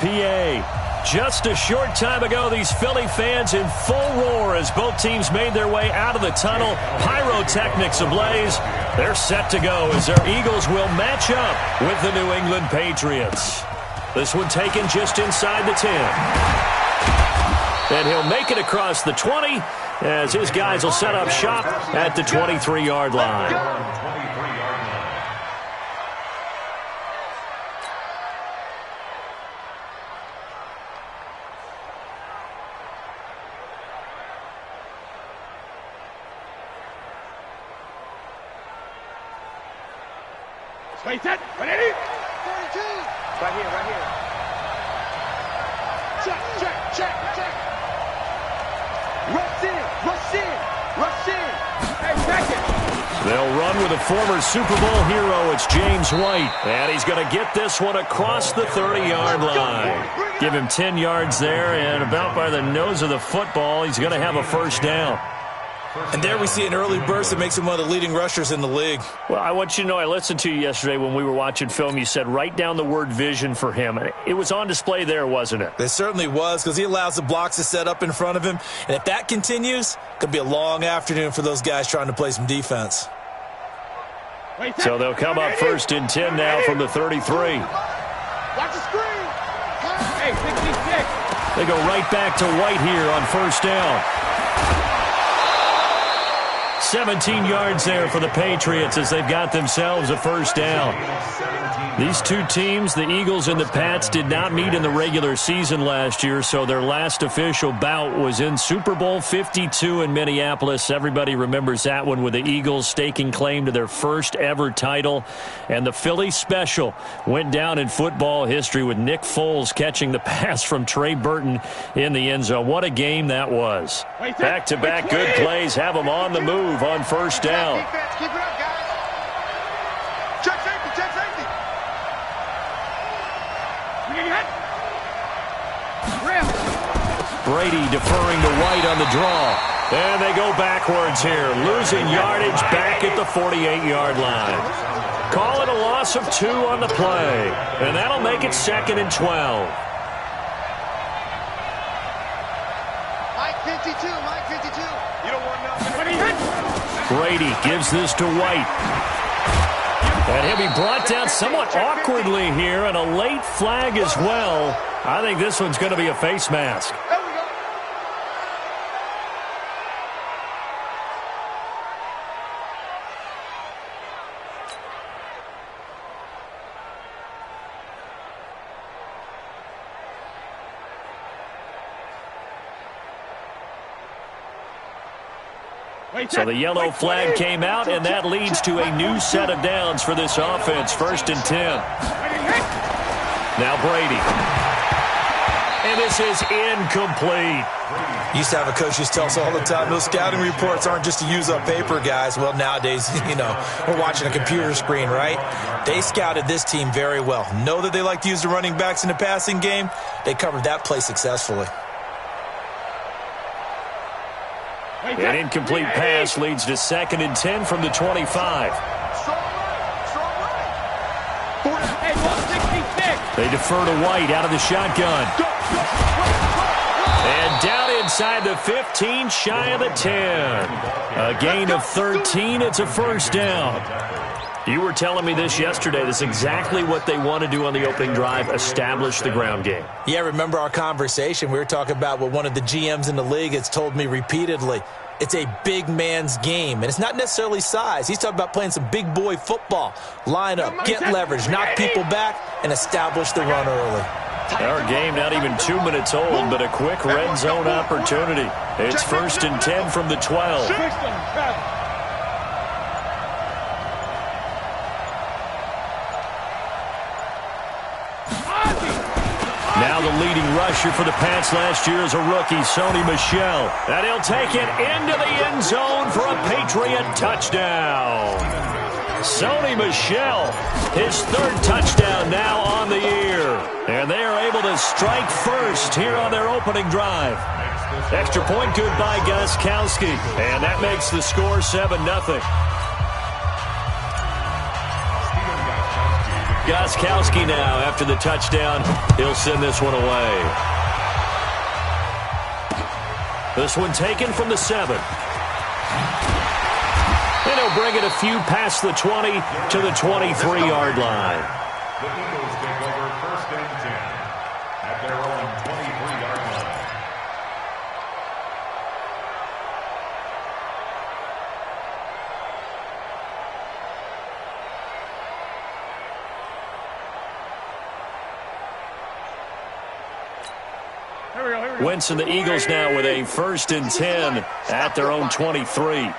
PA. Just a short time ago, these Philly fans in full roar as both teams made their way out of the tunnel. Pyrotechnics ablaze. They're set to go as their Eagles will match up with the New England Patriots. This one taken just inside the 10. And he'll make it across the 20 as his guys will set up shop at the 23-yard line. Straight set, ready? 42. Right here. Check. Rush in. Hey, second. They'll run with a former Super Bowl hero. It's James White. And he's going to get this one across the 30-yard line. Give him 10 yards there, and about by the nose of the football, he's going to have a first down. And there we see an early burst that makes him one of the leading rushers in the league. Well, I want you to know, I listened to you yesterday when we were watching film. You said write down the word vision for him. It was on display there, wasn't it? It certainly was, because he allows the blocks to set up in front of him. And if that continues, it could be a long afternoon for those guys trying to play some defense. So they'll come up first and 10 now from the 33. Watch the screen. Hey, 66. They go right back to White here on first down. 17 yards there for the Patriots as they've got themselves a first down. These two teams, the Eagles and the Pats, did not meet in the regular season last year, so their last official bout was in Super Bowl 52 in Minneapolis. Everybody remembers that one with the Eagles staking claim to their first ever title. And the Philly special went down in football history with Nick Foles catching the pass from Trey Burton in the end zone. What a game that was. Back-to-back good plays have them on the move on first down. Keep it up, guys. Check safety. Brady deferring to White on the draw. And they go backwards here, losing yardage back at the 48-yard line. Call it a loss of 2 on the play. And that'll make it 2nd and 12. Mike 52. You don't want nothing. Brady gives this to White. And he'll be brought down somewhat awkwardly here, and a late flag as well. I think this one's going to be a face mask. There we go. So the yellow flag came out, and that leads to a new set of downs for this offense. 1st and 10. Now Brady. And this is incomplete. Used to have a coach used to tell us all the time, those scouting reports aren't just to use up paper, guys. Well, nowadays, we're watching a computer screen, right? They scouted this team very well. Know that they like to use the running backs in the passing game. They covered that play successfully. An incomplete pass leads to 2nd and 10 from the 25. They defer to White out of the shotgun. And down inside the 15, shy of the 10. A gain of 13. It's a first down. You were telling me this yesterday. This is exactly what they want to do on the opening drive, establish the ground game. Yeah, remember our conversation? We were talking about what one of the GMs in the league has told me repeatedly. It's a big man's game, and it's not necessarily size. He's talking about playing some big boy football. Line up, get leverage, knock people back, and establish the run early. Our game not even 2 minutes old, but a quick red zone opportunity. It's 1st and 10 from the 12. Now the leading rusher for the Pats last year is a rookie, Sony Michel. And he'll take it into the end zone for a Patriot touchdown. Sony Michel, his 3rd touchdown now on the year. And they are able to strike first here on their opening drive. Extra point good by Gostkowski. And that makes the score 7-0. Gostkowski now, after the touchdown, he'll send this one away. This one taken from the 7. And he'll bring it a few past the 20 to the 23-yard line. The Eagles take over 1st and 10 at their own 23-yard line. Wentz and the Eagles now with a 1st and 10 at their own 23.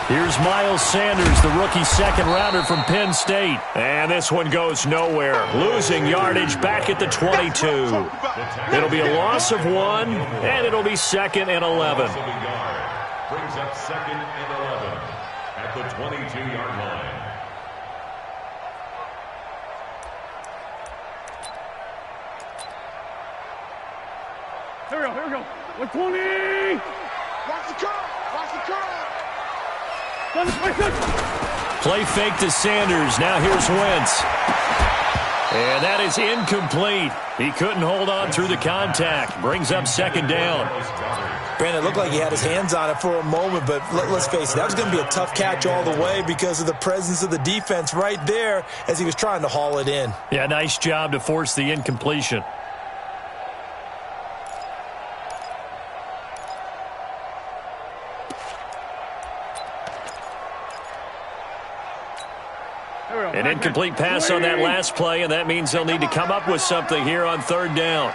Here's Miles Sanders, the rookie second-rounder from Penn State. And this one goes nowhere. Losing yardage back at the 22. It'll be a loss of 1, and it'll be 2nd and 11. Brings up 2nd and 11 at the 22-yard line. Here we go. 120. Watch the curl. Watch the curl. Play fake to Sanders. Now here's Wentz. And that is incomplete. He couldn't hold on through the contact. Brings up 2nd down. Brandon, it looked like he had his hands on it for a moment, but let's face it, that was going to be a tough catch all the way because of the presence of the defense right there as he was trying to haul it in. Yeah, nice job to force the incompletion. An incomplete pass on that last play, and that means they'll need to come up with something here on 3rd down.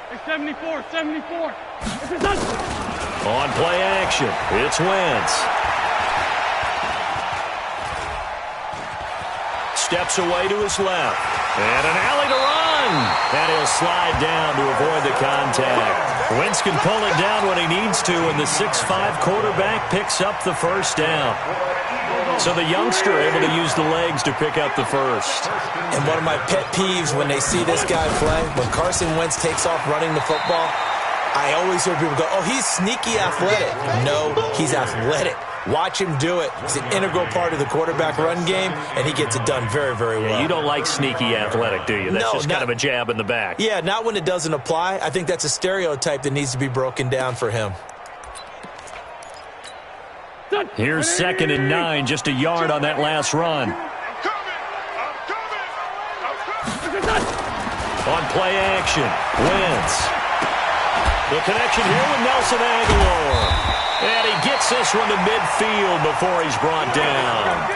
Hey, 74. On play action, it's Wentz. Steps away to his left. And an alley to run. And he'll slide down to avoid the contact. Wentz can pull it down when he needs to, and the 6'5" quarterback picks up the 1st down. So the youngster able to use the legs to pick up the 1st. And one of my pet peeves when they see this guy play, when Carson Wentz takes off running the football, I always hear people go, oh, he's sneaky athletic. No, he's athletic. Watch him do it. He's an integral part of the quarterback run game, and he gets it done very, very well. Yeah, you don't like sneaky athletic, do you? That's just kind of a jab in the back. Yeah, not when it doesn't apply. I think that's a stereotype that needs to be broken down for him. Here's 2nd and 9, just a yard on that last run. On play action, Wentz. The connection here with Nelson Aguilar. And he gets this one to midfield before he's brought down.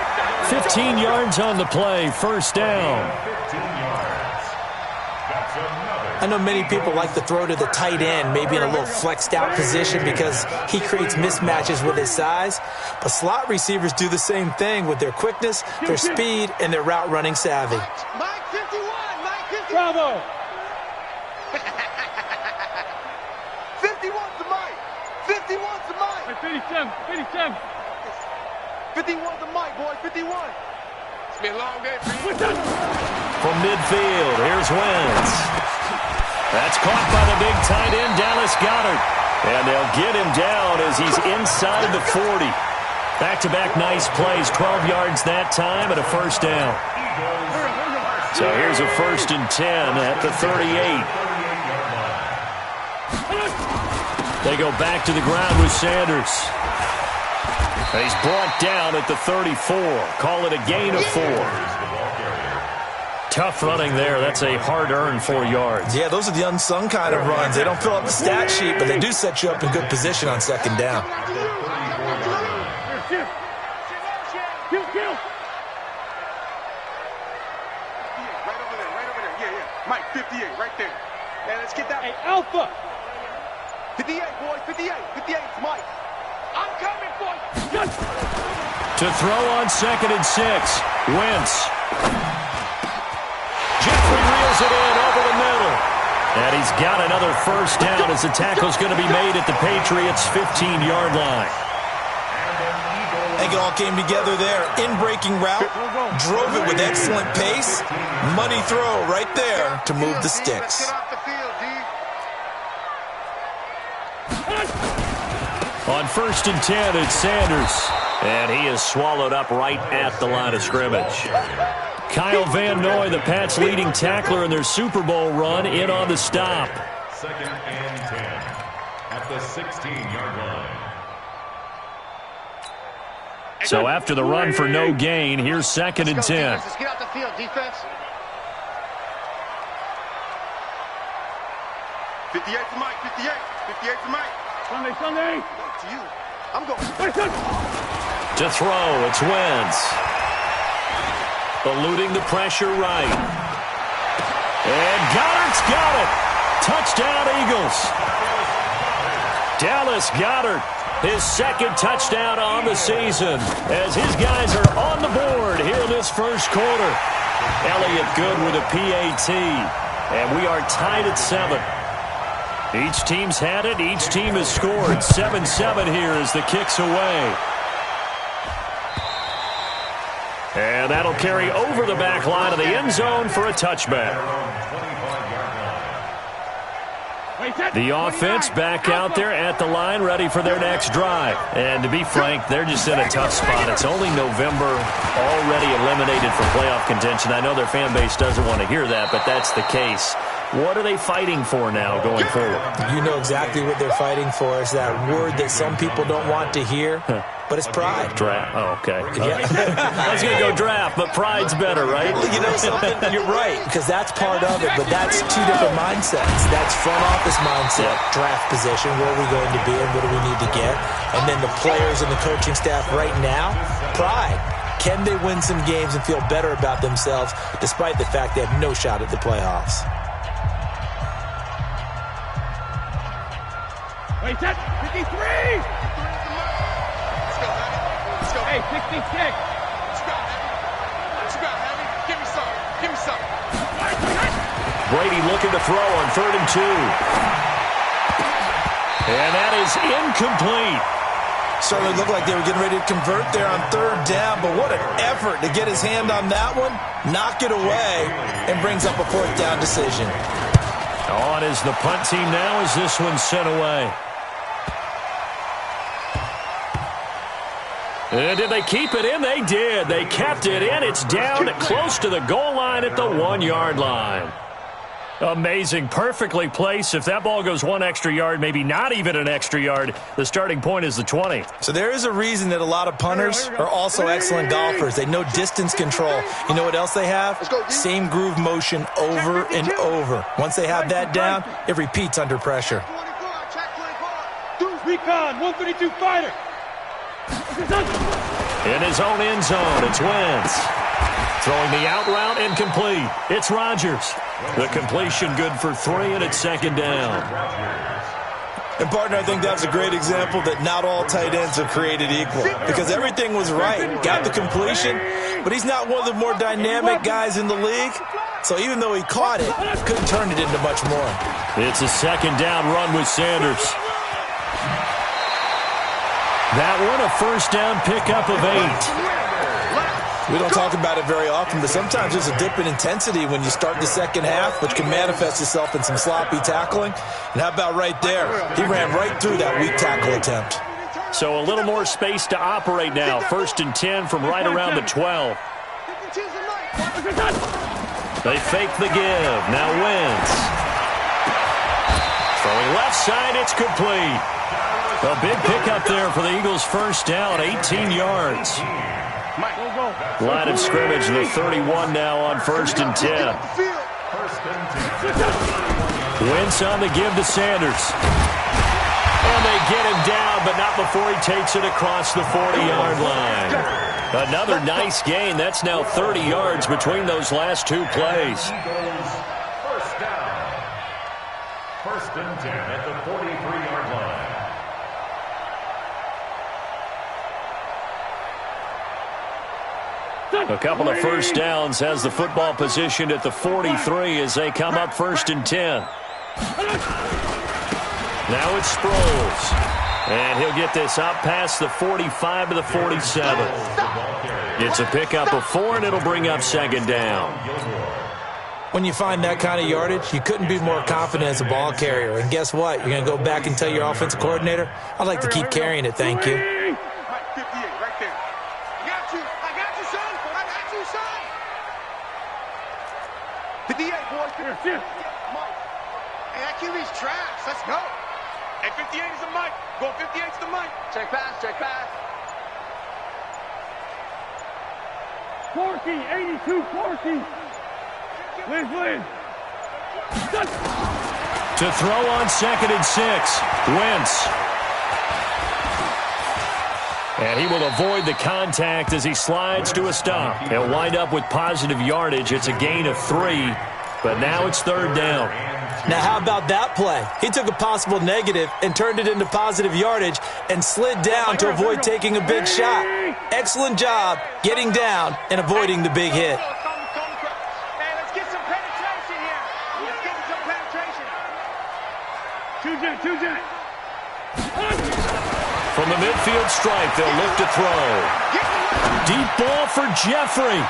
15 yards on the play, 1st down. I know many people like to throw to the tight end, maybe in a little flexed out position because he creates mismatches with his size. But slot receivers do the same thing with their quickness, their speed, and their route running savvy. Mike 51. Mike 51. Bravo. 51 to Mike. 51 to Mike. 57. 51 to Mike, boy. 51. It's been a long day for you. From midfield, here's Wentz. That's caught by the big tight end, Dallas Goedert. And they'll get him down as he's inside the 40. Back-to-back nice plays, 12 yards that time and a 1st down. So here's a 1st and 10 at the 38. They go back to the ground with Sanders. And he's brought down at the 34. Call it a gain of 4. Tough running there. That's a hard-earned 4 yards. Yeah, those are the unsung kind of runs. They don't fill up the stat sheet, but they do set you up in good position on 2nd down. Kill. Right over there. Yeah. Mike 58, right there. And let's get that. Hey, Alpha. 58, boy. 58. 58 is Mike. I'm coming for you. To throw on 2nd and 6. Wentz. Jeffrey reels it in over the middle. And he's got another 1st down as the tackle's going to be made at the Patriots' 15-yard line. I think it all came together there. In-breaking route, drove it with excellent pace. Money throw right there to move the sticks. On 1st and 10, it's Sanders. And he is swallowed up right at the line of scrimmage. Kyle Van Noy, the Pats' leading tackler in their Super Bowl run, in on the stop. 2nd and 10 at the 16-yard line. So after the run for no gain, here's 2nd and 10. Let's get out the field, defense. 58 to Mike, 58. 58 to Mike. Sunday. To you. I'm going. To throw, it's Wentz. Eluding the pressure right. And Goddard's got it. Touchdown, Eagles. Dallas Goedert, his 2nd touchdown on the season, as his guys are on the board here in this first quarter. Elliott Good with a PAT, and we are tied at 7. Each team's had it. Each team has scored. 7-7 here as the kick's away. And that'll carry over the back line of the end zone for a touchback. The offense back out there at the line, ready for their next drive. And to be frank, they're just in a tough spot. It's only November, already eliminated from playoff contention. I know their fan base doesn't want to hear that, but that's the case. What are they fighting for now going forward? You know exactly what they're fighting for. Is that word that some people don't want to hear, but it's pride. Draft. Oh, okay. Yeah. I was going to go draft, but pride's better, right? Well, you know something? You're right, because that's part of it, but that's two different mindsets. That's front office mindset, draft position, where are we going to be and what do we need to get? And then the players and the coaching staff right now, pride. Can they win some games and feel better about themselves despite the fact they have no shot at the playoffs? Wait, that's 53! Let's go, Heavy. Let's go. Hey, 66! Let's go, Heavy. Let's go, Heavy. Give me some. Give me some. Brady looking to throw on 3rd and 2. And that is incomplete. Certainly looked like they were getting ready to convert there on 3rd down, but what an effort to get his hand on that one, knock it away, and brings up a 4th down decision. On is the punt team now as this one's sent away. And did they keep it in? They did. They kept it in. It's down close to the goal line at the 1-yard line. Amazing. Perfectly placed. If that ball goes 1 extra yard, maybe not even an extra yard, the starting point is the 20. So there is a reason that a lot of punters are also excellent golfers. They know distance control. You know what else they have? Same groove motion over and over. Once they have that down, it repeats under pressure. Recon, 132 fighter! In his own end zone, it's Wentz. Throwing the out route, incomplete. It's Rodgers. The completion good for 3, and it's 2nd down. And, partner, I think that's a great example that not all tight ends are created equal because everything was right. Got the completion, but he's not one of the more dynamic guys in the league. So even though he caught it, couldn't turn it into much more. It's a 2nd down run with Sanders. That one, a 1st down pickup of 8. We don't talk about it very often, but sometimes there's a dip in intensity when you start the second half, which can manifest itself in some sloppy tackling. And how about right there? He ran right through that weak tackle attempt. So a little more space to operate now. 1st and 10 from right around the 12. They fake the give. Now Wentz. Throwing left side, it's complete. A big pickup there for the Eagles' 1st down, 18 yards. Line of scrimmage, the 31 now on 1st and 10. Wentz on the give to Sanders. And they get him down, but not before he takes it across the 40-yard line. Another nice gain. That's now 30 yards between those last 2 plays. 1st down. 1st and 10 at the 43-yard line. A couple of 1st downs has the football positioned at the 43 as they come up 1st and 10. Now it's Sproles. And he'll get this up past the 45 to the 47. It's a pickup of 4, and it'll bring up second down. When you find that kind of yardage, you couldn't be more confident as a ball carrier. And guess what? You're going to go back and tell your offensive coordinator, I'd like to keep carrying it, thank you. Mike, 58, right there. I got you, son. I got you, son. 58, boys. Mike. Hey, that QB's trash. Let's go. Hey, 58 is the Mike. Go 58 to the Mike. Check pass, check pass. 40, 82, 40. Liz. To throw on 2nd and 6. Wentz. And he will avoid the contact as he slides to a stop. He'll wind up with positive yardage. It's a gain of 3, but now it's 3rd down. Now, how about that play? He took a possible negative and turned it into positive yardage and slid down to avoid taking a big shot. Excellent job getting down and avoiding the big hit. Hey, let's get some penetration here. Let's get some penetration. Two jet. From the midfield stripe, they'll look to throw. Deep ball for Jeffrey.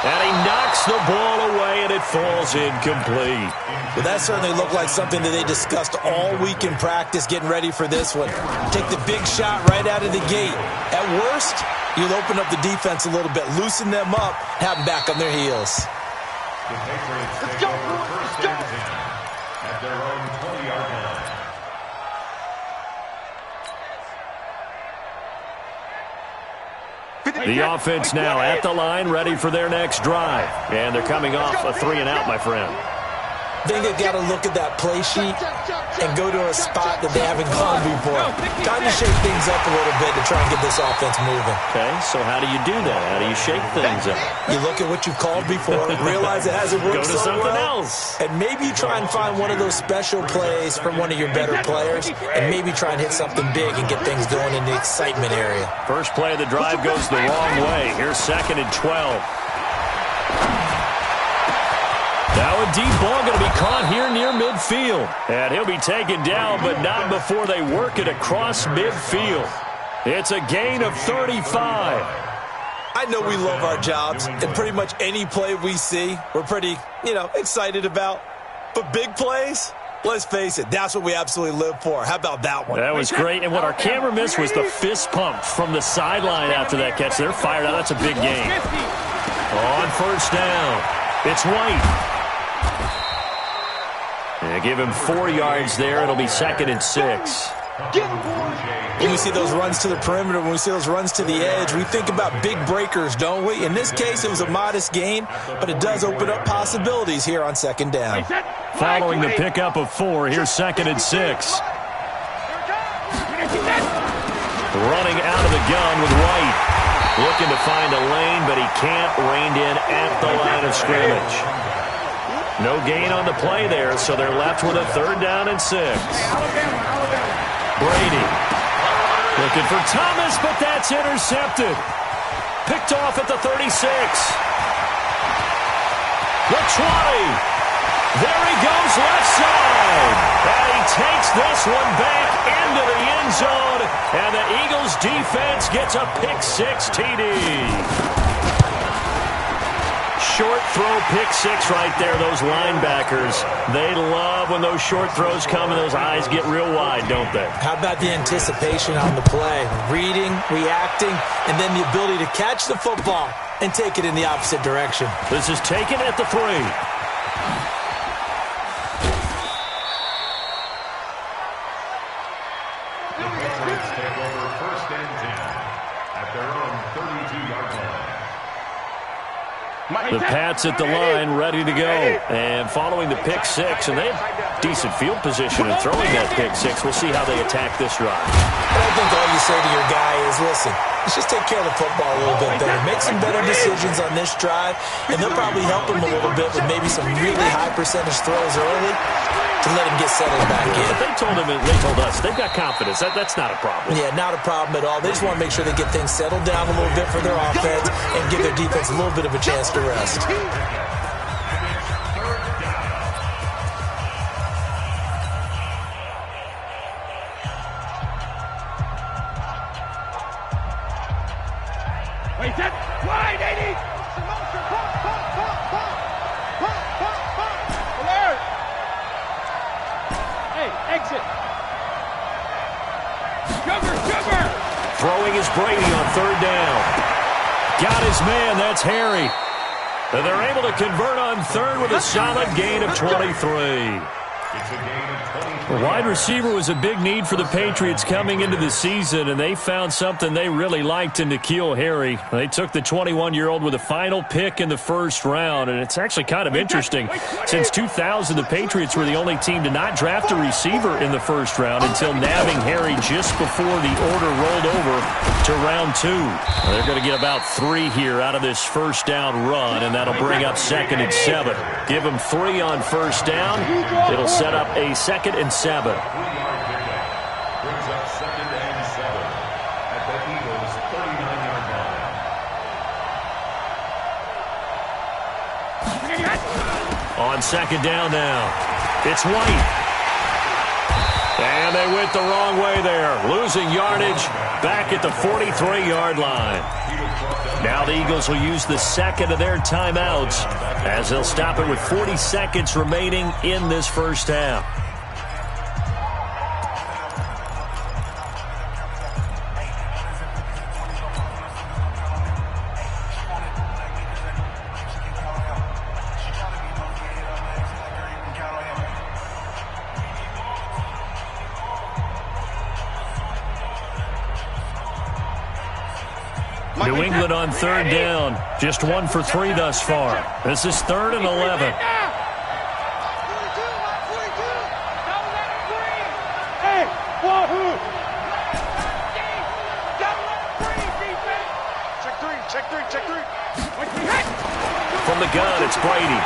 And he knocks the ball away, and it falls incomplete. Well, that certainly looked like something that they discussed all week in practice getting ready for this one. Take the big shot right out of the gate. At worst, you'll open up the defense a little bit, loosen them up, have them back on their heels. The Patriots take over first and 10 at their own 20-yard line. The offense now at the line, ready for their next drive. And they're coming off a 3-and-out, my friend. I think they've got to look at that play sheet and go to a spot that they haven't gone before. Time to shake things up a little bit to try and get this offense moving. Okay, so how do you do that? How do you shake things up? You look at what you've called before, realize it hasn't worked Go to so something well, else. and maybe you try and find one of those special plays from one of your better players, and maybe try and hit something big and get things going in the excitement area. First play of the drive goes the wrong way. Here's 2nd and 12. Now a deep ball going to be caught here near midfield. And he'll be taken down, but not before they work it across midfield. It's a gain of 35. I know we love our jobs, and pretty much any play we see, we're pretty, excited about. But big plays, let's face it, that's what we absolutely live for. How about that one? That was great, and what our camera missed was the fist pump from the sideline after that catch. They're fired out. That's a big gain. On first down, it's White. They give him 4 yards there. It'll be 2nd and 6. When we see those runs to the perimeter, when we see those runs to the edge, we think about big breakers, don't we? In this case, it was a modest gain, but it does open up possibilities here on 2nd down. Following the pickup of 4, here's 2nd and 6. Running out of the gun with White. Looking to find a lane, but he can't. Reined in at the line of scrimmage. No gain on the play there, so they're left with a 3rd down and 6. Brady looking for Thomas, but that's intercepted. Picked off at the 36. The 20. There he goes, left side. And he takes this one back into the end zone, and the Eagles defense gets a pick-6 TD. Short throw, pick-6 right there. Those linebackers, they love when those short throws come and those eyes get real wide, don't they? How about the anticipation on the play? Reading, reacting, and then the ability to catch the football and take it in the opposite direction. This is taken at the 3. The Patriots take over first and 10 at their own 32-yard line. The Pats at the line, ready to go. And following the pick-6, and they have decent field position in throwing that pick-6. We'll see how they attack this drive. But I think all you say to your guy is, listen, let's just take care of the football a little bit better. Make some better decisions on this drive, and they'll probably help him a little bit with maybe some really high percentage throws early to let him get settled back in. But they told us, they've got confidence. That's not a problem. Yeah, not a problem at all. They just want to make sure they get things settled down a little bit for their offense and give their defense a little bit of a chance to rest. Wait, set. Wide, 80. Alert. Hey, exit. Sugar. Throwing is Brady on third down. Got his man. That's Harry. And they're able to convert on third with a solid gain of 23. The wide receiver was a big need for the Patriots coming into the season, and they found something they really liked in N'Keal Harry. They took the 21-year-old with a final pick in the first round, and it's actually kind of interesting. Since 2000, the Patriots were the only team to not draft a receiver in the first round until nabbing Harry just before the order rolled over to round 2. They're going to get about 3 here out of this first down run, and that'll bring up 2nd and 7. Give them 3 on first down. It'll set up a 2nd and 7. 3-yard pickup brings up 2nd and 7 at the Eagles' 39-yard line. On 2nd down now, it's White. And they went the wrong way there, losing yardage back at the 43-yard line. Now the Eagles will use the 2nd of their timeouts as they'll stop it with 40 seconds remaining in this first half. New England on third down. Just 1 for 3 thus far. This is 3rd and 11. Hey, Wahoo! Check three. From the gun, it's Brady.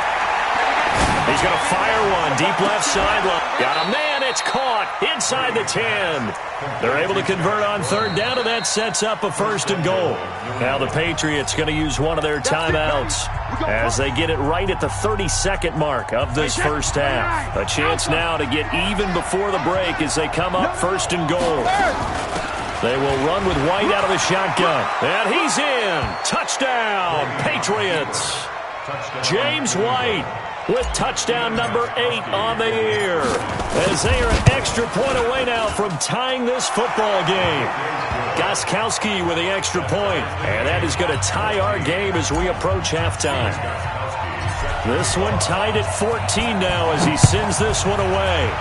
He's going to fire one deep left sideline. Got a man. It's caught inside the 10. They're able to convert on third down, and that sets up a 1st and goal. Now the Patriots going to use one of their timeouts as they get it right at the 32nd mark of this first half. A chance now to get even before the break as they come up 1st and goal. They will run with White out of the shotgun. And he's in. Touchdown, Patriots. James White with touchdown number 8 on the year, as they are an extra point away now from tying this football game. Gostkowski with the extra point, and that is going to tie our game as we approach halftime. This one tied at 14 now as he sends this one away.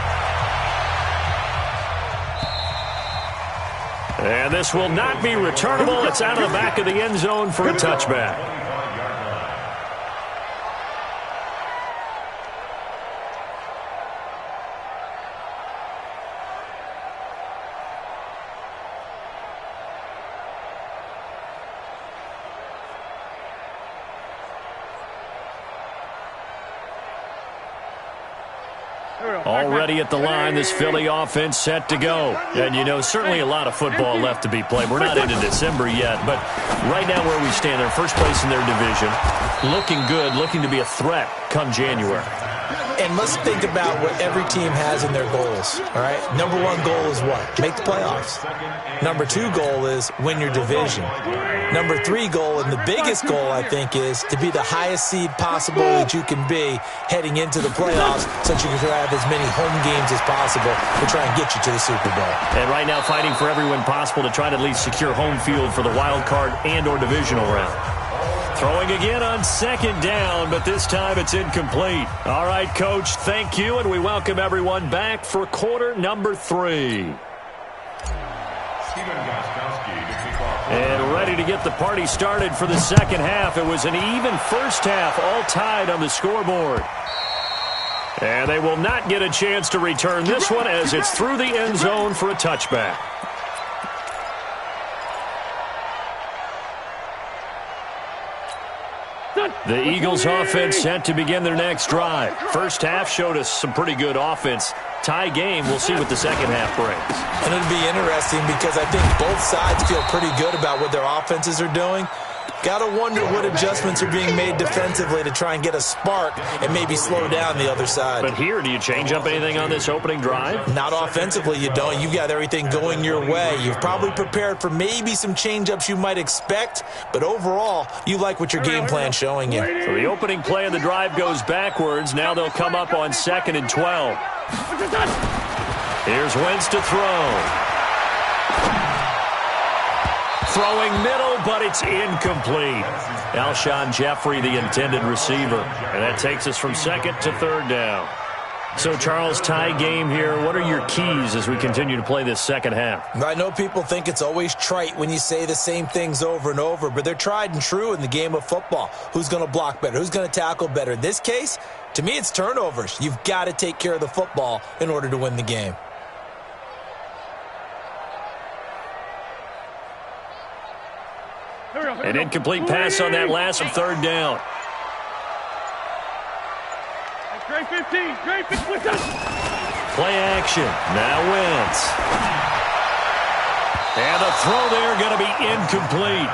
And this will not be returnable. It's out of the back of the end zone for a touchback. Already at the line, this Philly offense set to go. And, you know, certainly a lot of football left to be played. We're not into December yet, but right now where we stand, they're first place in their division. Looking good, looking to be a threat come January. And let's think about what every team has in their goals, all right? Number 1 goal is what? Make the playoffs. Number 2 goal is win your division. Number 3 goal, and the biggest goal, I think, is to be the highest seed possible that you can be heading into the playoffs so that you can have as many home games as possible to try and get you to the Super Bowl. And right now fighting for every win possible to try to at least secure home field for the wild card and or divisional round. Throwing again on 2nd down, but this time it's incomplete. All right, Coach, thank you, and we welcome everyone back for quarter number 3. And ready to get the party started for the second half. It was an even first half, all tied on the scoreboard. And they will not get a chance to return this one as it's through the end zone for a touchback. The Eagles offense set to begin their next drive. First half showed us some pretty good offense. Tie game, we'll see what the second half brings. And it'll be interesting because I think both sides feel pretty good about what their offenses are doing. Gotta wonder what adjustments are being made defensively to try and get a spark and maybe slow down the other side. But here, do you change up anything on this opening drive? Not offensively, you don't. You've got everything going your way. You've probably prepared for maybe some change-ups you might expect, but overall, you like what your game plan's showing you. So the opening play of the drive goes backwards. Now they'll come up on 2nd and 12. Here's Wentz to throw. Throwing middle, but it's incomplete. Alshon Jeffrey, the intended receiver. And that takes us from 2nd to 3rd down. So, Charles, tie game here. What are your keys as we continue to play this second half? I know people think it's always trite when you say the same things over and over, but they're tried and true in the game of football. Who's going to block better? Who's going to tackle better? In this case, to me, it's turnovers. You've got to take care of the football in order to win the game. An incomplete pass on that last 3rd down. Great 15. Great 15. Play action. Now Wentz. And a throw there going to be incomplete.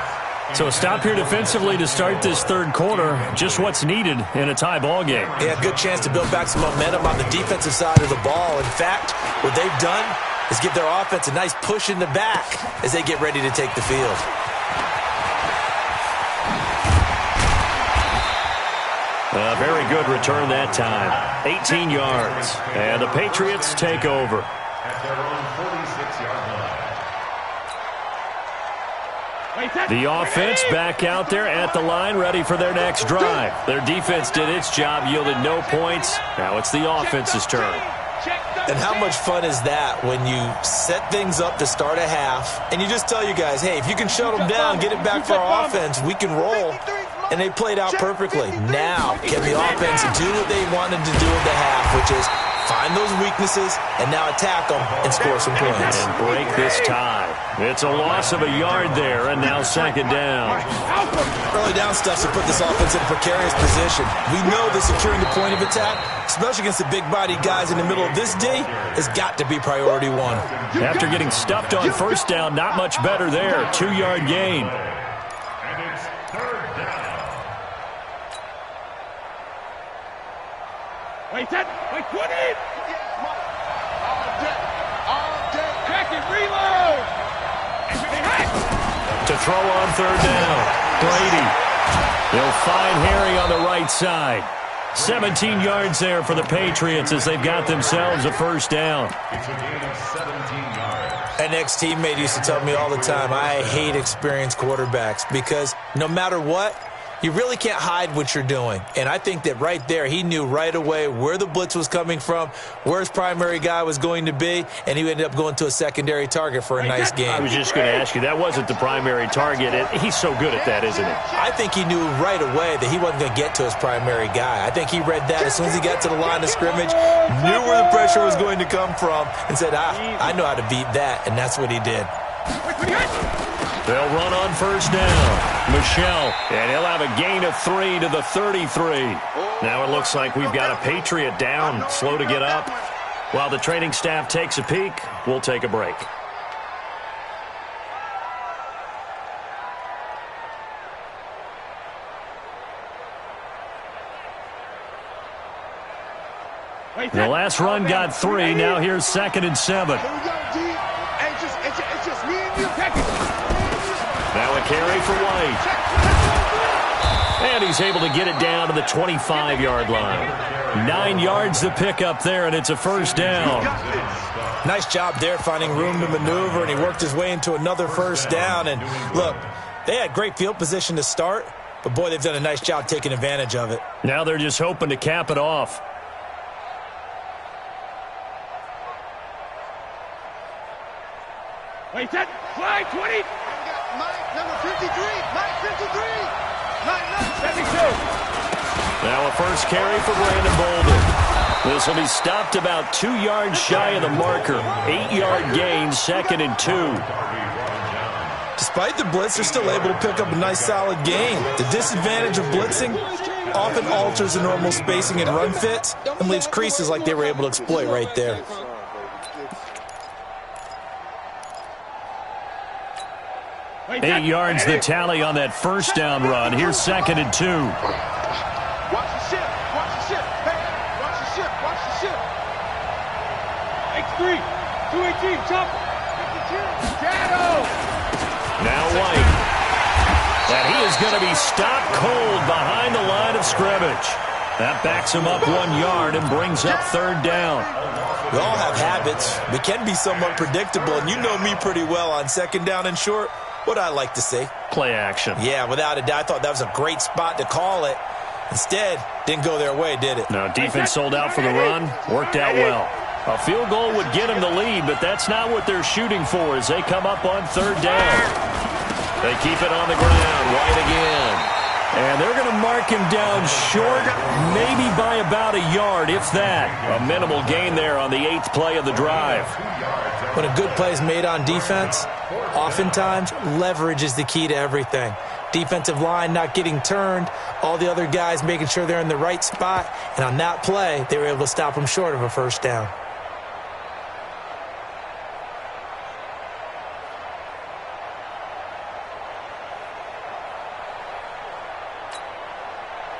So a stop here defensively to start this 3rd quarter. Just what's needed in a tie ball game. Yeah, good chance to build back some momentum on the defensive side of the ball. In fact, what they've done is give their offense a nice push in the back as they get ready to take the field. A very good return that time. 18 yards. And the Patriots take over. At their own 46-yard line. The offense back out there at the line, ready for their next drive. Their defense did its job, yielded no points. Now it's the offense's turn. And how much fun is that when you set things up to start a half and you just tell you guys, hey, if you can shut them down, get it back for our offense, we can roll. And they played out perfectly. Now, can the offense do what they wanted to do at the half, which is find those weaknesses and now attack them and score some points. And break this tie. It's a loss of a yard there, and now 2nd down. Early down stuff to put this offense in a precarious position. We know that securing the point of attack, especially against the big-bodied guys in the middle of this day, has got to be priority one. After getting stuffed on 1st down, not much better there. 2-yard gain. And it's 3rd down. Wait, 20. All day. Check it, reload. To throw on 3rd down. Brady. They'll find Harry on the right side. 17 yards there for the Patriots as they've got themselves a 1st down. It's a gain of 17 yards. An ex-teammate used to tell me all the time, I hate experienced quarterbacks because no matter what, you really can't hide what you're doing. And I think that right there, he knew right away where the blitz was coming from, where his primary guy was going to be, and he ended up going to a secondary target for a nice game. I was just going to ask you, that wasn't the primary target. He's so good at that, isn't he? I think he knew right away that he wasn't going to get to his primary guy. I think he read that as soon as he got to the line of scrimmage, knew where the pressure was going to come from, and said, I know how to beat that, and that's what he did. They'll run on 1st down. Michelle, and he'll have a gain of 3 to the 33. Now it looks like we've got a Patriot down, slow to get up. While the training staff takes a peek, we'll take a break. The last run got 3. Now here's 2nd and 7. Here we go, D. It's just me and you. Now a carry for White. And he's able to get it down to the 25-yard line. 9 yards to pick up there, and it's a 1st down. Nice job there finding room to maneuver, and he worked his way into another 1st down. And look, they had great field position to start, but boy, they've done a nice job taking advantage of it. Now they're just hoping to cap it off. Wait, set. Fly, 20. Mike, number 53. Mike, 53. Mike, 72. Now a 1st carry for Brandon Bolden. This will be stopped about 2 yards shy of the marker. 8-yard gain, 2nd and 2. Despite the blitz, they're still able to pick up a nice solid gain. The disadvantage of blitzing often alters the normal spacing and run fits and leaves creases like they were able to exploit right there. 8 yards the tally on that first down run. Here's 2nd and 2. Watch the ship. Watch the ship. Hey, watch the ship. Watch the ship. X3. 218. Chopper. 52. Shadow. Now White. And he is going to be stopped cold behind the line of scrimmage. That backs him up 1 yard and brings up 3rd down. We all have habits. We can be somewhat predictable, and you know me pretty well on 2nd down and short. What I like to see. Play action. Yeah, without a doubt. I thought that was a great spot to call it. Instead, didn't go their way, did it? No, defense sold out for the run. Worked out well. A field goal would get them the lead, but that's not what they're shooting for as they come up on 3rd down. They keep it on the ground. White again. And they're going to mark him down short, maybe by about a yard, if that. A minimal gain there on the 8th play of the drive. When a good play is made on defense, oftentimes leverage is the key to everything. Defensive line not getting turned, all the other guys making sure they're in the right spot. And on that play, they were able to stop them short of a 1st down.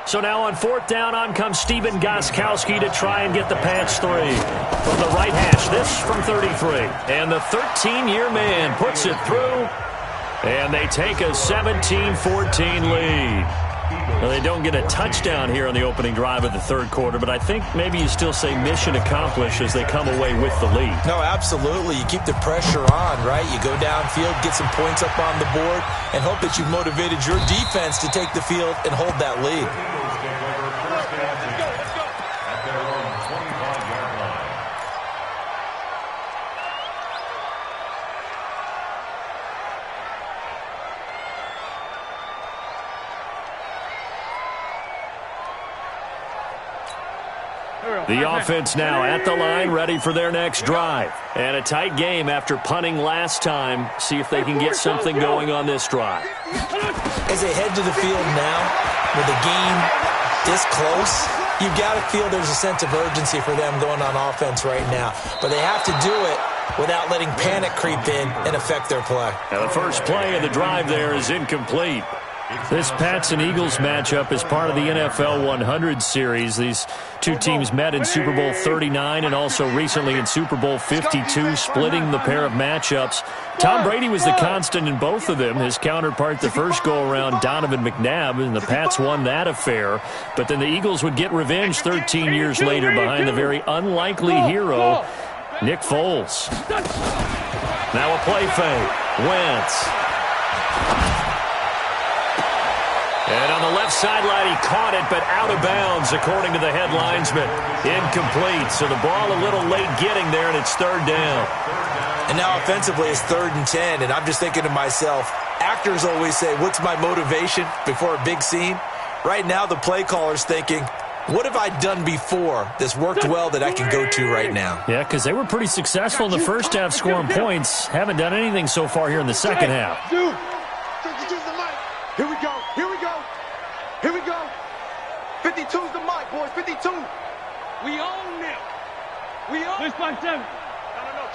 So now on 4th down, on comes Stephen Gostkowski to try and get the Pats 3. From the right hash, this from 33. And the 13-year man puts it through, and they take a 17-14 lead. Well, they don't get a touchdown here on the opening drive of the 3rd quarter, but I think maybe you still say mission accomplished as they come away with the lead. No, absolutely. You keep the pressure on, right? You go downfield, get some points up on the board, and hope that you've motivated your defense to take the field and hold that lead. The offense now at the line, ready for their next drive. And a tight game after punting last time. See if they can get something going on this drive. As they head to the field now, with the game this close, you've got to feel there's a sense of urgency for them going on offense right now. But they have to do it without letting panic creep in and affect their play. Now the first play of the drive there is incomplete. This Pats and Eagles matchup is part of the NFL 100 series. These two teams met in Super Bowl 39 and also recently in Super Bowl 52, splitting the pair of matchups. Tom Brady was the constant in both of them. His counterpart the first go-around, Donovan McNabb, and the Pats won that affair. But then the Eagles would get revenge 13 years later behind the very unlikely hero, Nick Foles. Now a play fake. Wentz. And on the left sideline, he caught it, but out of bounds, according to the head linesman. Incomplete, so the ball a little late getting there, and it's 3rd down. And now offensively, it's 3rd and 10, and I'm just thinking to myself, actors always say, what's my motivation before a big scene? Right now, the play caller's thinking, what have I done before that's worked well that I can go to right now? Yeah, because they were pretty successful in the first half scoring points. Haven't done anything so far here in the second half. Here we go. Here we go. Here we go. 52's the mic, boys. 52. We own them. We own them. 657. No.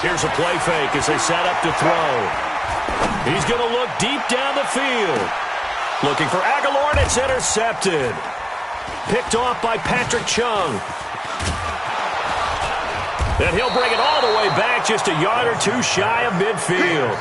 Here's a play fake as they set up to throw. He's going to look deep down the field. Looking for Aguilar, and it's intercepted. Picked off by Patrick Chung. And he'll bring it all the way back, just a yard or two shy of midfield.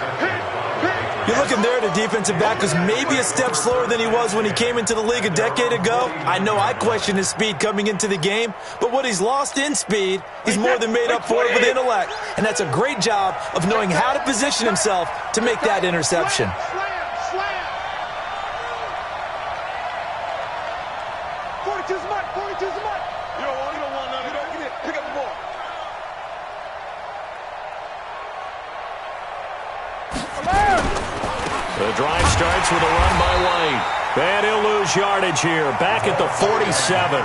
You're looking there at a defensive back who's maybe a step slower than he was when he came into the league a decade ago. I know I questioned his speed coming into the game, but what he's lost in speed, he's more than made up for it with intellect. And that's a great job of knowing how to position himself to make that interception. Slam. 42's the mic. 42's the mic. You don't want none of that. Get it. Pick up the ball. The drive starts with a run by White. And he'll lose yardage here. Back at the 47.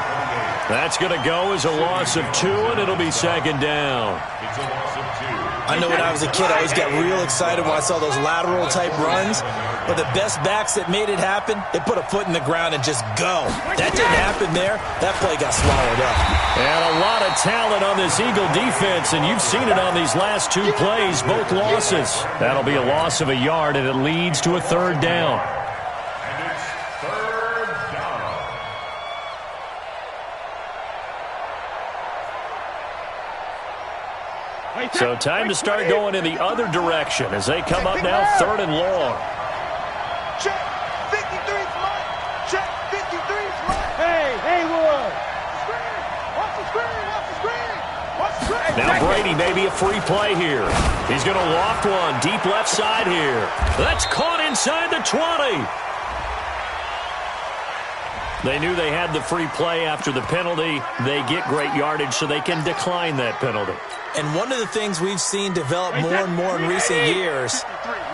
That's going to go as a loss of 2, and it'll be second down. It's a loss of 2. I know when I was a kid, I always got real excited when I saw those lateral-type runs. But the best backs that made it happen, they put a foot in the ground and just go. That didn't happen there. That play got swallowed up. And a lot of talent on this Eagle defense, and you've seen it on these last 2 plays, both losses. That'll be a loss of a yard, and it leads to a third down. And it's third down. So time to start going in the other direction as they come up now, third and long. Check. 53's mine. Check. 53's mine. Hey, Haywood. Screen. Watch the screen. Watch the screen. Watch the screen. Now Brady may be a free play here. He's going to loft one deep left side here. That's caught inside the 20. They knew they had the free play after the penalty. They get great yardage so they can decline that penalty. And one of the things we've seen develop more and more in recent years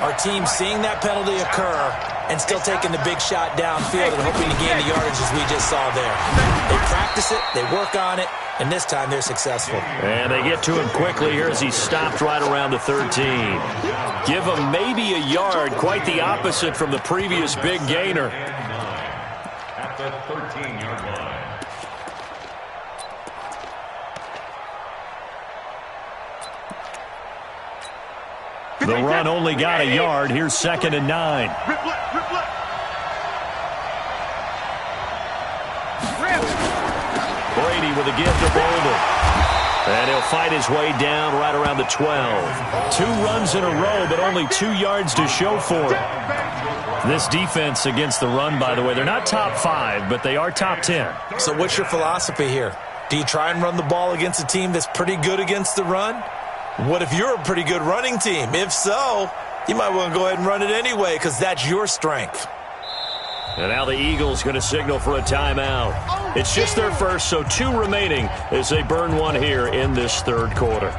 are teams seeing that penalty occur and still taking the big shot downfield and hoping to gain the yardage as we just saw there. They practice it, they work on it, and this time they're successful. And they get to him quickly here as he stopped right around the 13. Give him maybe a yard, quite the opposite from the previous big gainer. At the 13-yard line. The run only got a yard. Here's second and 9. Rip left. Rip left. Brady with a give to Bolden. And he'll fight his way down right around the 12. 2 runs in a row, but only 2 yards to show for it. This defense against the run, by the way, they're not top 5, but they are top 10. So what's your philosophy here? Do you try and run the ball against a team that's pretty good against the run? What if you're a pretty good running team? If so, you might want to go ahead and run it anyway because that's your strength. And now the Eagles going to signal for a timeout. It's just their first, so 2 remaining as they burn one here in this third quarter.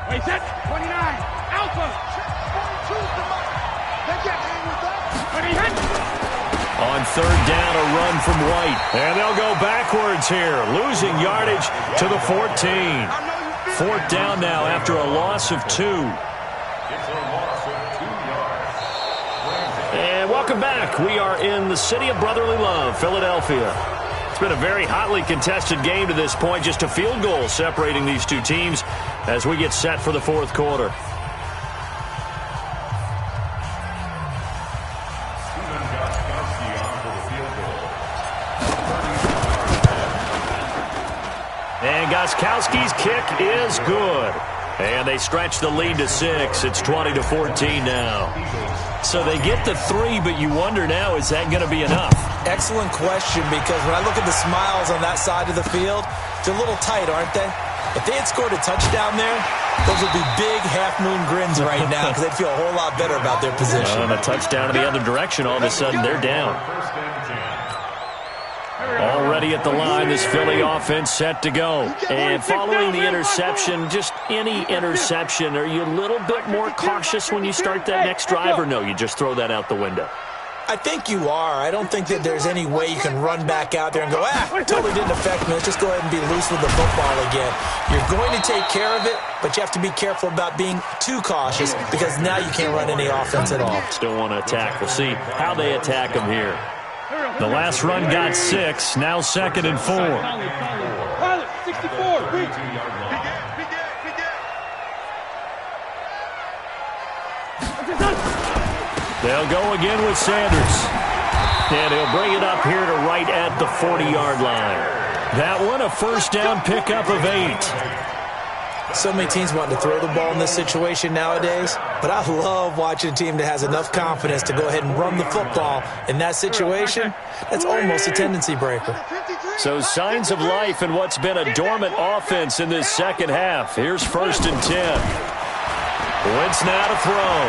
Wait, set. 29. Alpha. 42's the mark. They can't hang with that. 20. On third down, a run from White. And they'll go backwards here, losing yardage to the 14. Fourth down now after a loss of 2. It's a loss of 2 yards. And welcome back. We are in the city of brotherly love, Philadelphia. It's been a very hotly contested game to this point. Just a field goal separating these 2 teams as we get set for the fourth quarter. And Gostkowski's kick is good. And they stretch the lead to 6. It's 20-14 now. So they get the 3, but you wonder now, is that going to be enough? Excellent question, because when I look at the smiles on that side of the field, they're a little tight, aren't they? If they had scored a touchdown there, those would be big half-moon grins right now because they'd feel a whole lot better about their position. And a touchdown in the other direction, all of a sudden they're down. First and 10. Already at the line, this Philly offense set to go. And following the interception, just any interception, are you a little bit more cautious when you start that next drive, or no, you just throw that out the window? I think you are. I don't think that there's any way you can run back out there and go, totally didn't affect me. Let's just go ahead and be loose with the football again. You're going to take care of it, but you have to be careful about being too cautious because now you can't run any offense at all. Still want to attack. We'll see how they attack them here. The last run got 6, now second and 4. Pilot, 64. Reach. They'll go again with Sanders. And he'll bring it up here to right at the 40-yard line. That one, a first down pickup of 8. So many teams want to throw the ball in this situation nowadays, but I love watching a team that has enough confidence to go ahead and run the football in that situation. That's almost a tendency breaker. So signs of life in what's been a dormant offense in this second half. Here's first and 10. Wentz now to throw.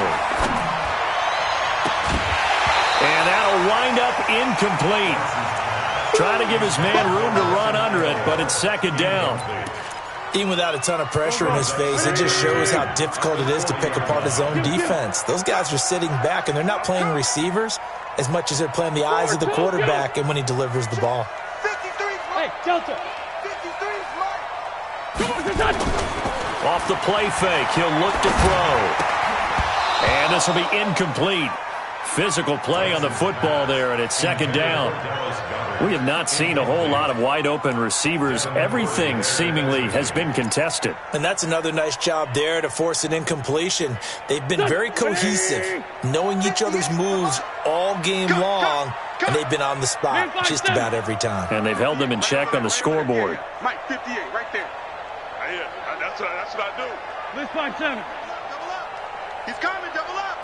And And that'll wind up incomplete. Trying to give his man room to run under it, but it's second down. Even without a ton of pressure in his face, it just shows how difficult it is to pick apart his own defense. Those guys are sitting back, and they're not playing receivers as much as they're playing the eyes of the quarterback and when he delivers the ball. Hey, Delta. Off the play fake, he'll look to throw. And this will be incomplete. Physical play on the football there, and it's second down. We have not seen a whole lot of wide-open receivers. Everything seemingly has been contested. And that's another nice job there to force an incompletion. They've been very cohesive, knowing each other's moves all game long, and they've been on the spot just about every time. And they've held them in check on the scoreboard. Mike, 58, right there. That's what I do. Let's find 7. He's coming, double up.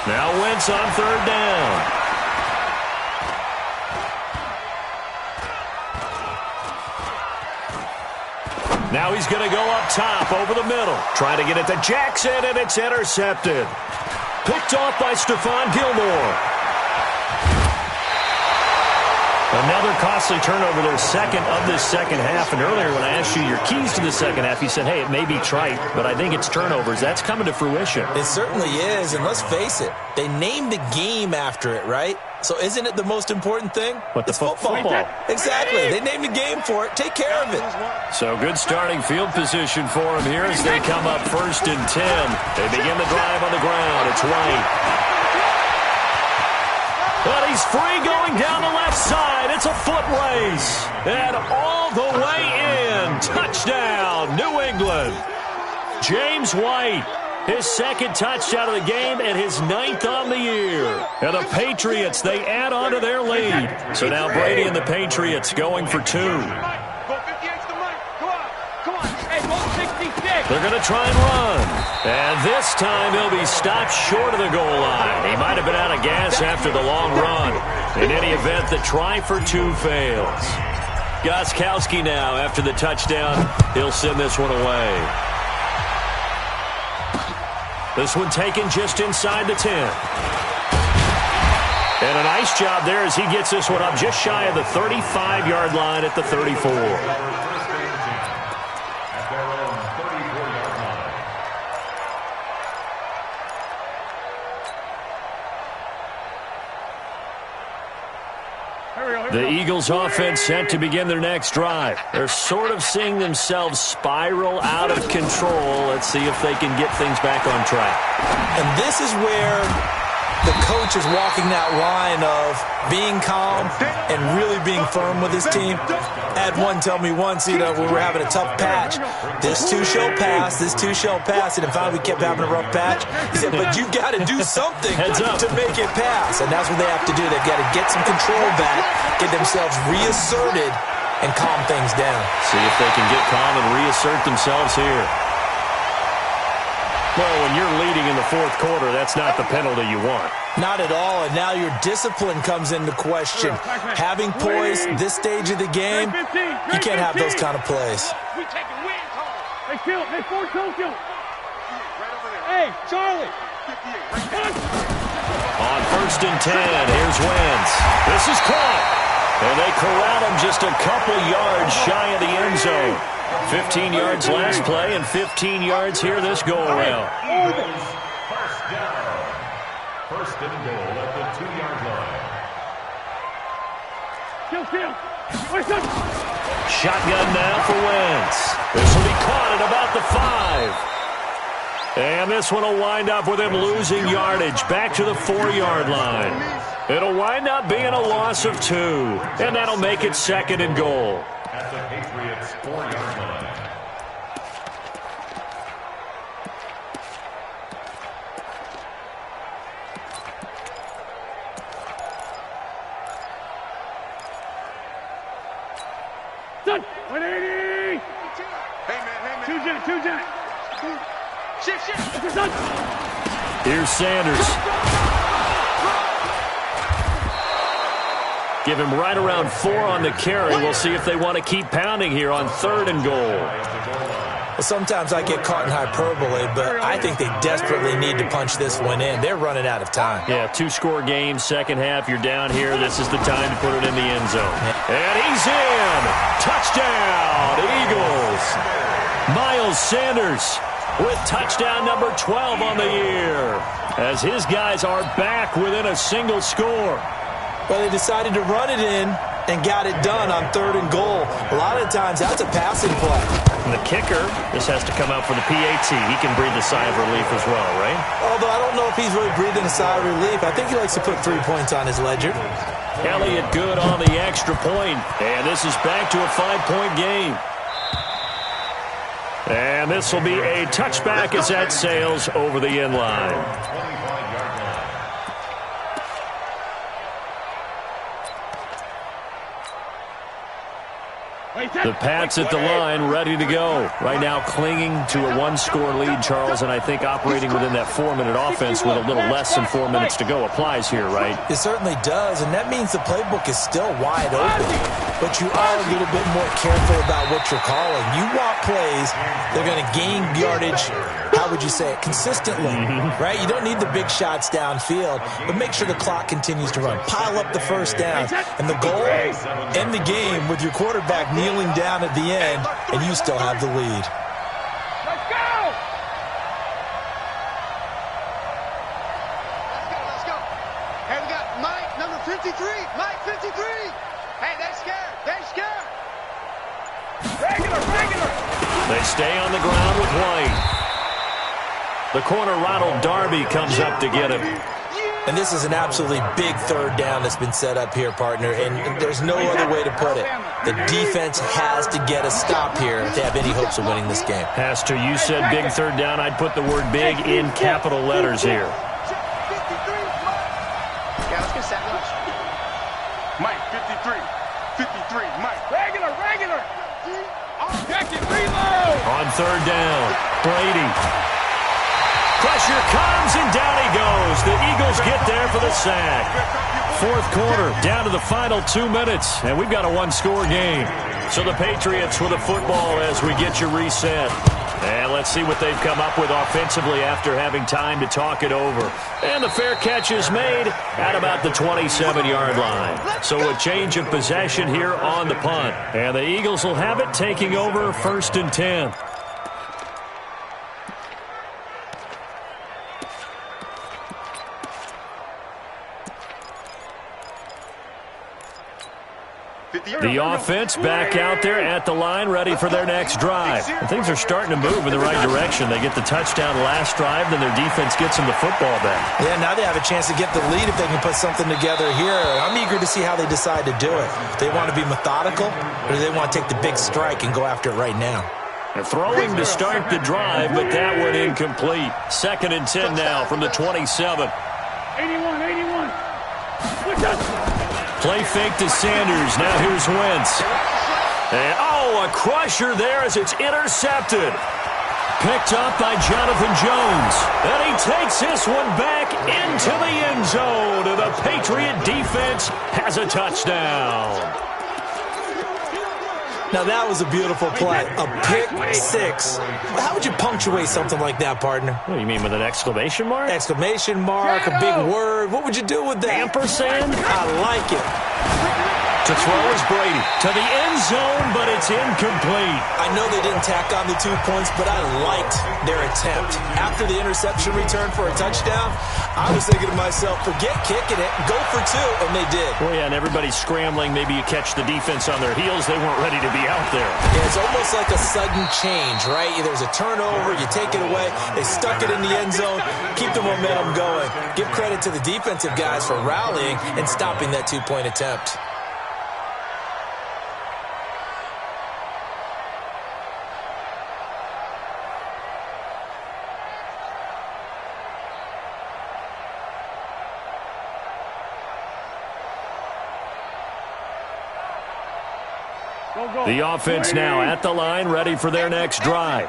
Now Wentz on third down. Now he's going to go up top over the middle. Trying to get it to Jackson, and it's intercepted. Picked off by Stephon Gilmore. Another costly turnover, their second of this second half. And earlier when I asked you your keys to the second half, you said, hey, it may be trite, but I think it's turnovers. That's coming to fruition. It certainly is, and let's face it, they named the game after it, right? So isn't it the most important thing? What, the football? Exactly. They named the game for it. Take care of it. So good starting field position for them here as they come up 1st and 10. They begin the drive on the ground. It's White. But he's free going down the left side. It's a foot race. And all the way in. Touchdown, New England. James White, his second touchdown of the game and his 9th on the year. And the Patriots, they add on to their lead. So now Brady and the Patriots going for 2. They're going to try and run. And this time he'll be stopped short of the goal line. He might have been out of gas after the long run. In any event, the try for 2 fails. Gostkowski now, after the touchdown, he'll send this one away. This one taken just inside the 10. And a nice job there as he gets this one up just shy of the 35-yard line at the 34. The Eagles offense set to begin their next drive. They're sort of seeing themselves spiral out of control. Let's see if they can get things back on track. And this is where the coach is walking that line of being calm and really being firm with his team. I had one tell me once, we were having a tough patch. This too shall pass, this too shall pass. And finally we kept having a rough patch. He said, but you got to do something to make it pass. And that's what they have to do. They've got to get some control back, get themselves reasserted, and calm things down. See if they can get calm and reassert themselves here. Well, when you're leading in the 4th quarter, that's not the penalty you want. Not at all, and now your discipline comes into question. Having poise this stage of the game, you can't have those kind of plays. Hey, kill him. Hey, Ford, don't kill him. Hey, Charlie. On 1st and 10, here's Wentz. This is caught. And they corral him just a couple yards shy of the end zone. 15 yards last play and 15 yards here this go-around. First and goal at the 2-yard line. Shotgun now for Wentz. This will be caught at about the 5. And this one will wind up with him losing yardage back to the 4-yard line. It'll wind up being a loss of 2. And that'll make it 2nd and goal. At the Patriots' 4-yard line. Done. 180. Hey, man. Two jet. Shift. Done. Here's Sanders. Give him right around 4 on the carry. We'll see if they want to keep pounding here on 3rd and goal. Well, sometimes I get caught in hyperbole, but I think they desperately need to punch this one in. They're running out of time. Yeah, two-score game, second half, you're down here. This is the time to put it in the end zone. And he's in! Touchdown, Eagles! Miles Sanders with touchdown number 12 on the year, as his guys are back within a single score. Well, they decided to run it in and got it done on 3rd and goal. A lot of times, that's a passing play. And the kicker, this has to come out for the PAT. He can breathe a sigh of relief as well, right? Although I don't know if he's really breathing a sigh of relief. I think he likes to put 3 points on his ledger. Elliott good on the extra point. And this is back to a 5-point game. And this will be a touchback as that sails over the end line. The Pats at the line, ready to go. Right now clinging to a 1-score lead, Charles, and I think operating within that 4-minute offense with a little less than 4 minutes to go applies here, right? It certainly does, and that means the playbook is still wide open. But you are a little bit more careful about what you're calling. You want plays, they're going to gain yardage, how would you say it, consistently, right? You don't need the big shots downfield, but make sure the clock continues to run. Pile up the first down, and the goal, end the game with your quarterback kneeling down at the end, and you still have the lead. Let's go! Let's go. Hey, we got Mike, number 53. Mike, 53. Hey, they're scared. They're scared. Regular! They stay on the ground with White. The corner, Ronald Darby, comes up to get him. And this is an absolutely big 3rd down that's been set up here, partner, and there's no other way to put it. The defense has to get a stop here if they have any hopes of winning this game. Pastor, you said big 3rd down. I'd put the word big in capital letters here. Yeah, let's get set. Mike, 53. 53, Mike. Regular! Check it, reload! On 3rd down, Brady. Pressure comes, and down he goes. The Eagles get there for the sack. 4th quarter, down to the final 2 minutes, and we've got a 1-score game. So the Patriots with the football as we get you reset. And let's see what they've come up with offensively after having time to talk it over. And the fair catch is made at about the 27-yard line. So a change of possession here on the punt. And the Eagles will have it, taking over 1st and 10. The offense back out there at the line, ready for their next drive. And things are starting to move in the right direction. They get the touchdown last drive, then their defense gets them the football back. Yeah, now they have a chance to get the lead if they can put something together here. I'm eager to see how they decide to do it. They want to be methodical, or do they want to take the big strike and go after it right now? They're throwing to start the drive, but that one incomplete. 2nd and 10 now from the 27. 81. Play fake to Sanders. Now here's Wentz. And, a crusher there as it's intercepted. Picked up by Jonathan Jones. And he takes this one back into the end zone. And the Patriot defense has a touchdown. Now, that was a beautiful play. A pick six. How would you punctuate something like that, partner? What do you mean, with an exclamation mark? Exclamation mark, a big word. What would you do with that? Ampersand? I like it. To throw is Brady. To the end zone, but it's incomplete. I know they didn't tack on the 2 points, but I liked their attempt. After the interception return for a touchdown, I was thinking to myself, forget kicking it, go for 2, and they did. Well, yeah, and everybody's scrambling. Maybe you catch the defense on their heels. They weren't ready to be out there. Yeah, it's almost like a sudden change, right? There's a turnover, you take it away, they stuck it in the end zone, keep the momentum going. Give credit to the defensive guys for rallying and stopping that 2-point attempt. The offense now at the line, ready for their next drive.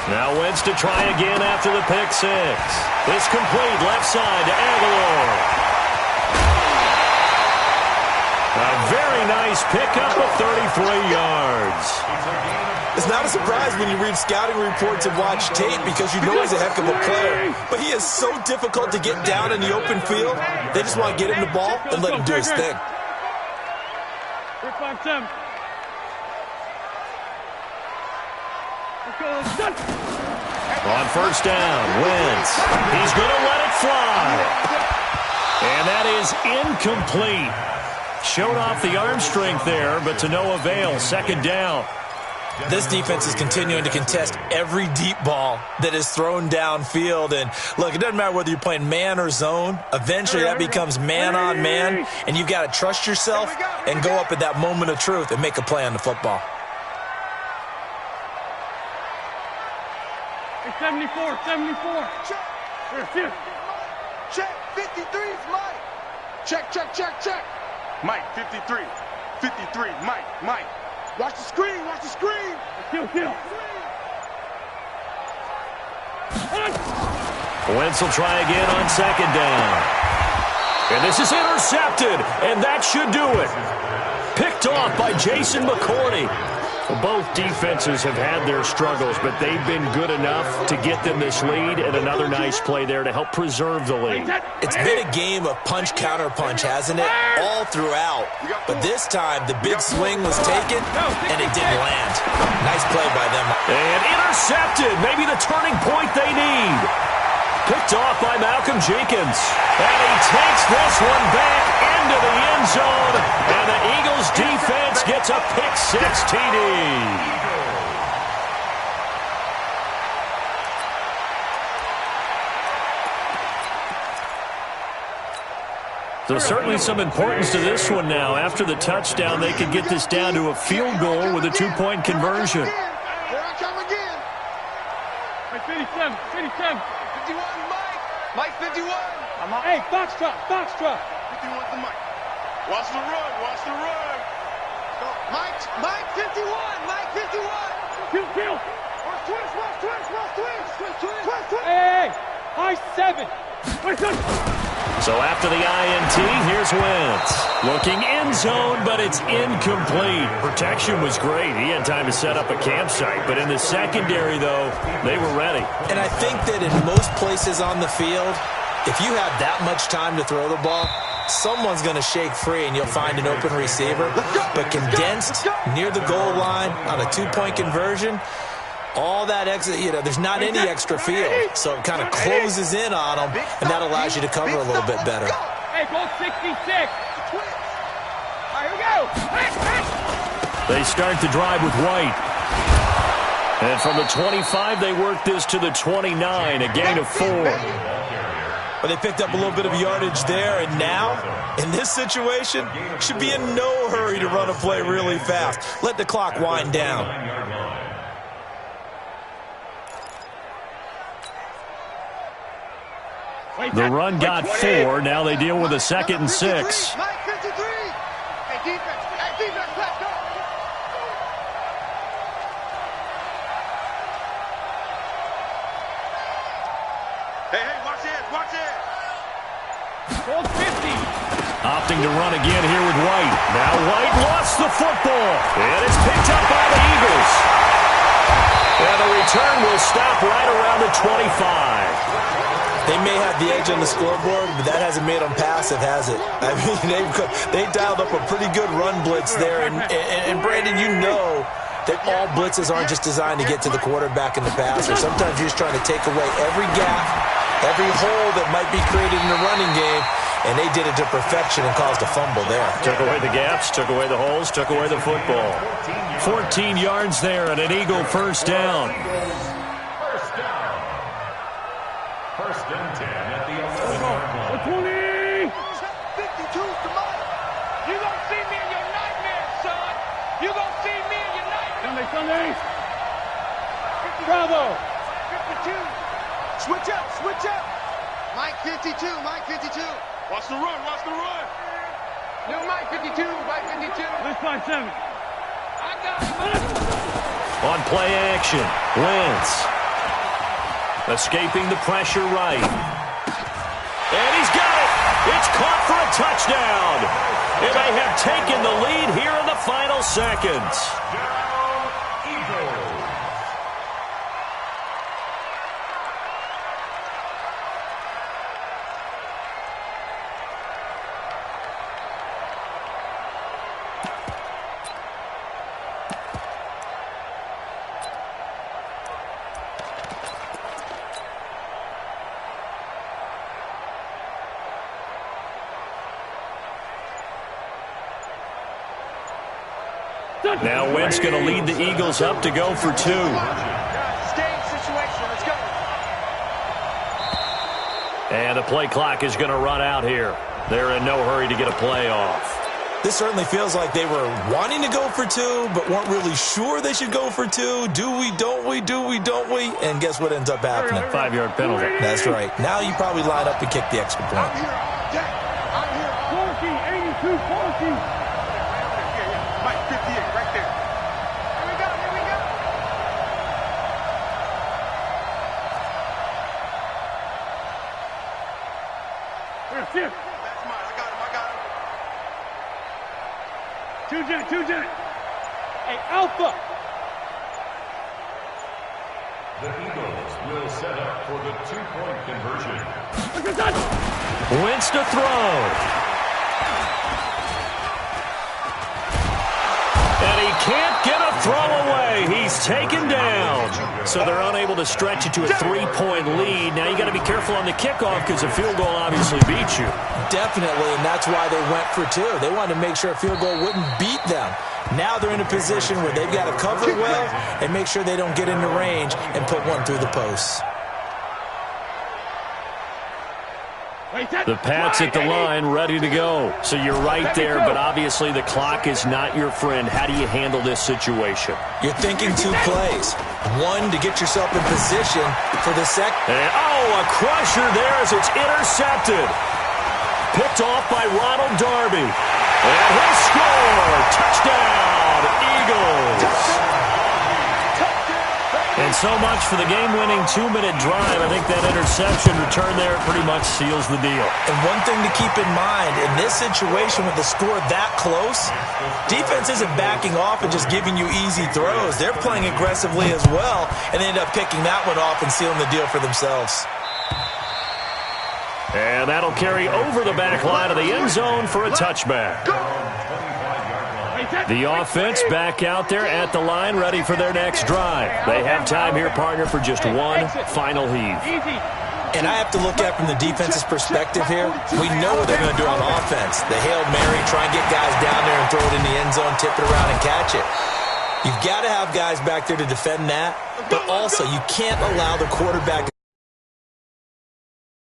Now Wentz to try again after the pick six. It's complete, left side to Aguilar. A very nice nice pickup of 33 yards. It's not a surprise when you read scouting reports and watch tape because you know he's a heck of a player. But he is so difficult to get down in the open field. They just want to get him the ball and let him do his thing. 3-5-7. On first down, Wentz. He's going to let it fly. And that is incomplete. Showed off the arm strength there, but to no avail. Second down. This defense is continuing to contest every deep ball that is thrown downfield. And, look, it doesn't matter whether you're playing man or zone. Eventually, that becomes man-on-man, and you've got to trust yourself and go up at that moment of truth and make a play on the football. 74. Check. 53's Mike. Check. Mike, 53. 53, Mike. Watch the screen. Kill. Wentz will try again on second down. And this is intercepted, and that should do it. Picked off by Jason McCourty. Well, both defenses have had their struggles, but they've been good enough to get them this lead, and another nice play there to help preserve the lead. It's been a game of punch-counter-punch, hasn't it? All throughout. But this time, the big swing was taken, and it didn't land. Nice play by them. And intercepted. Maybe the turning point they need. Picked off by Malcolm Jenkins. And he takes this one back into the end zone. And the Eagles defense gets a pick-six TD. So certainly some importance to this one now. After the touchdown, they could get this down to a field goal with a two-point conversion. Here I come again. 57. 51, Mike 51. Hey, Foxtrot. 51's the Mike. Watch the run. Go. Mike 51. Kill. Twist. Hey. High 7. So after the INT, here's Wentz. Looking end zone, but it's incomplete. Protection was great. He had time to set up a campsite. But in the secondary, though, they were ready. And I think that in most places on the field, if you have that much time to throw the ball, someone's going to shake free and you'll find an open receiver. But condensed near the goal line on a two-point conversion, all that extra, there's not any extra field. So it kind of closes in on them, and that allows you to cover a little bit better. Hey, ball 66. All right, here we go. They start the drive with White. And from the 25, they work this to the 29, a gain of 4. Well, they picked up a little bit of yardage there, and now, in this situation, should be in no hurry to run a play really fast. Let the clock wind down. The run got 4. Now they deal with a 2nd and 6. Mike 53. Hey, defense, let's go. Hey, watch it. Ball 50. Opting to run again here with White. Now White lost the football. And it's picked up by the Eagles. And the return will stop right around the 25. They may have the edge on the scoreboard, but that hasn't made them passive, has it? I mean, they dialed up a pretty good run blitz there. And Brandon, you know that all blitzes aren't just designed to get to the quarterback in the passer. Sometimes you're just trying to take away every gap, every hole that might be created in the running game, and they did it to perfection and caused a fumble there. Took away the gaps, took away the holes, took away the football. 14 yards there and an Eagle first down. First and 10 at the 11-yard line. 20. 52's the Mike. You gonna see me in your nightmares, son. You gonna see me in your nightmares. Sunday. Bravo. 52. Switch up. Mike 52. Watch the run. New Mike 52. Let's 5-7. I got it. On play action, Wentz. Escaping the pressure right. And he's got it. It's caught for a touchdown. And they have taken the lead here in the final seconds. Now Wentz going to lead the Eagles up to go for 2. Stay in situation. Let's go. And the play clock is going to run out here. They're in no hurry to get a play off. This certainly feels like they were wanting to go for 2, but weren't really sure they should go for 2. Do we, don't we, do we, don't we? And guess what ends up happening? 5-yard penalty. That's right. Now you probably line up and kick the extra point. I'm here all day. I'm here all day. 82, 40. Mike, 58, right there. Here we go, here we go. Here, shift. That's mine, I got him. 2 Jet. Hey, Alpha. The Eagles will set up for the 2-point conversion. Wentz to throw. And he can't get a throw away. He's taken down. So they're unable to stretch it to a 3-point lead. Now you got to be careful on the kickoff because a field goal obviously beats you. Definitely, and that's why they went for 2. They wanted to make sure a field goal wouldn't beat them. Now they're in a position where they've got to cover well and make sure they don't get into range and put one through the posts. The Pats at the line ready to go. So you're right there, but obviously the clock is not your friend. How do you handle this situation? You're thinking 2 plays. 1 to get yourself in position for the second. And, a crusher there as it's intercepted. Picked off by Ronald Darby. And he'll score. Touchdown, Eagles. And so much for the game-winning 2-minute drive. I think that interception return there pretty much seals the deal. And one thing to keep in mind, in this situation with the score that close, defense isn't backing off and just giving you easy throws. They're playing aggressively as well, and they end up picking that one off and sealing the deal for themselves. And that'll carry over the back line of the end zone for a touchback. The offense back out there at the line, ready for their next drive. They have time here, partner, for just one final heave. And I have to look at from the defense's perspective here. We know what they're going to do on offense. The Hail Mary, try and get guys down there and throw it in the end zone, tip it around and catch it. You've got to have guys back there to defend that, but also you can't allow the quarterback